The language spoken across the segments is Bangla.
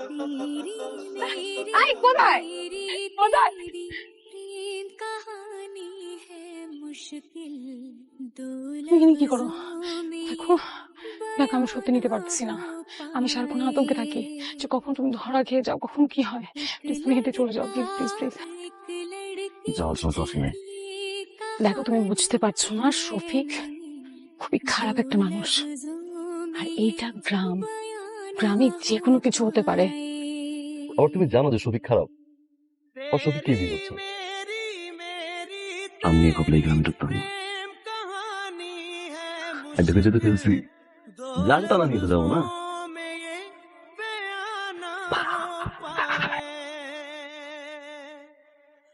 तेरी मेरी আই কোথায় तेरी কোথায় तेरी प्रेम कहानी है मुश्किल दो তুমি এখানে কি করো? लफ्जों में দেখো দেখো আমি সত্যি নিতে পারতেছি না। আমি সারাক্ষণ আতঙ্কে থাকি যে কখন তুমি ধরা খেয়ে যাও, কখন কি হয়। প্লিজ তুমি হেঁটে চলে যাও, প্লিজ প্লিজ প্লিজ। যাওয়ার সময় তো আসেনি। দেখো তুমি বুঝতে পারছো না, শফিক খুবই খারাপ একটা মানুষ। আর এইটা গ্রাম, গ্রামে যে কোনো কিছু হতে পারে। আবার তুমি জানো যে শফিক খারাপ, আর শফিক কে বিয়ে করছে? আমি এই কবলে এই গ্রামে ঢুকতাম না। দেখে যেতে ফেলছি, জানটা না নিতে যাবো না।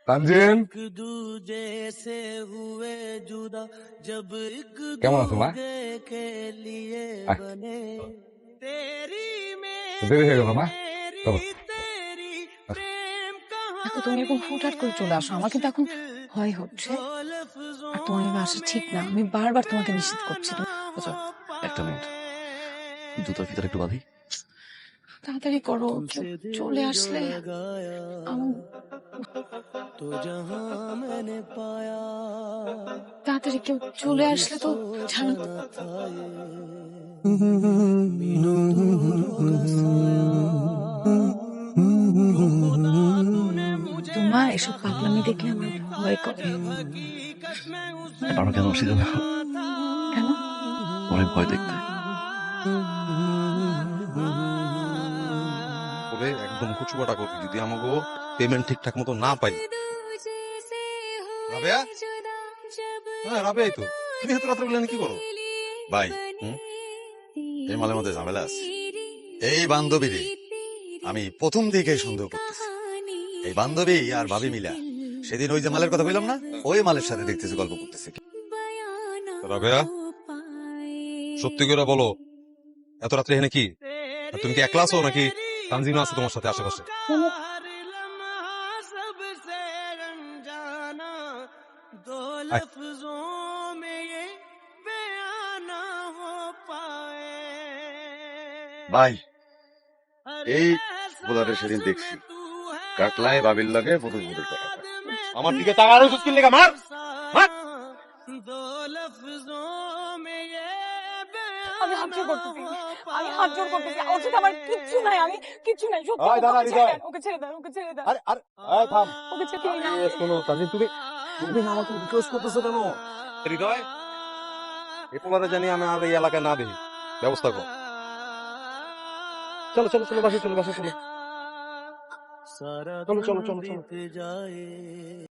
তানজিন, কেমন আছো মা? আয়। দেরি হয়ে গেল মা, চলো। দেখো তুমি এখন হুটহাট করে চলে আসো, আমার কিন্তু এখন ভয় হচ্ছে। আর তোমার এভাবে আসা ঠিক না, আমি বারবার তোমাকে নিষেধ করছি। আচ্ছা একটা মিনিট, জুতার ভিতরে একটু বাঁধি। তাড়াতাড়ি করো, কেউ চলে আসলে তাড়াতাড়ি কেউ চলে আসলে তো তোমার এসব পাগলামি দেখলে আমার ভয় করে। এবার কেন আসছিল না? কেন? অনেক ভয় দেখতে। ওরে একদম কুচুবাটা করবি যদি আমাকে পেমেন্ট ঠিকঠাক মতো না পাই। রাবেয়া? হ্যাঁ রাবেয়াই তো। তুমি এত রাত্রে বললেন কি করো? ভাই এই মালের মধ্যে ঝামেলা আছে। এই বান্ধবীরে আমি প্রথম দিকেই সন্দেহ করতেছি। এই বান্ধবী আর ভাবি মিলা সেদিন ওই যে মালের কথা বললাম না, ওই মালের সাথে দেখতেছি গল্প করতেছে। রাবেয়া সত্যি করে বলো, এত রাত্রে এখানে কি? আর তুমি কি একলা আছো নাকি তানজিনও আছে তোমার সাথে আশেপাশে? আয়। ভাই এই বোলারে সেদিন দেখছি কাটলায় বাবির লাগে ফটো ফটো আমার দিকে তাকানো সুস্কিল লেগা মার মার। আমি হাত জোর করতেছি, আমি হাত জোর করতেছি, ওর সাথে আমার কিচ্ছু নাই, আমি কিচ্ছু নাই, সত্যি। ওই দাঁড়া, ওকে ছেড়ে হৃদয়। দেন, ওকে ছেড়ে দেন, ওকে ছেড়ে দেন, আরে আরে এই থাম। ওকে ছেড়ে দেন। শোনো তানজিন, তুমি তুমি আমাকে রিকোয়েস্ট করতেছো কেন? হৃদয় এই পোলারে জানি আমি আর এই এলাকায় না দেখি, ব্যবস্থা কর। চলো চলো চলো বাসে চলো, বাসে চলো, চলো চলো চলো চলো।